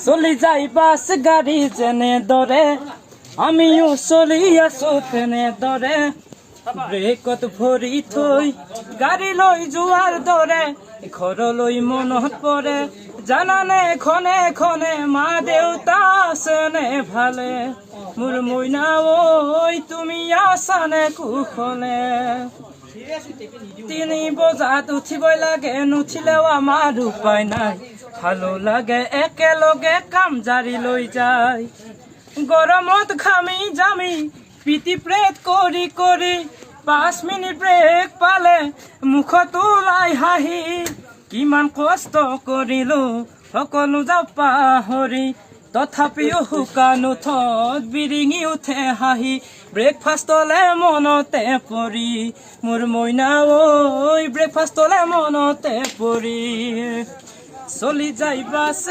চলি যাই বাস গাড়ি যেনে দৰে আমিও চলি আছো তেনে দৰে ব্ৰেকত ভৰি থৈ গাড়ী লৈ যোৱাৰ দৰে ঘৰলৈ মনত পৰে জানানে খনে খনে মা দেউতা আছেনে ভালে মোৰ মইনা ঐ তুমি আছানে কুশলে 3 বজাত উঠিবই লাগে নুঠিলেও আমাৰ উপায় নাই ভালো লাগে একেলগে কাম জাৰি লৈ যায় গৰমত ঘামি জামি পিটি প্ৰেট কৰি কৰি 5 মিনিট ব্ৰেক পালে মুখত ওলাই হাঁহি কিমান কষ্ট কৰিলো সকলো যাও পাহৰি তথাপিও শুকান উঠত বিৰিঙি উঠে হাঁহি ব্ৰেকফাষ্টলে মনতে পৰি মোৰ মইনা ঐ ব্ৰেকফাষ্টলে মনতে পৰি চলি যাই বাছ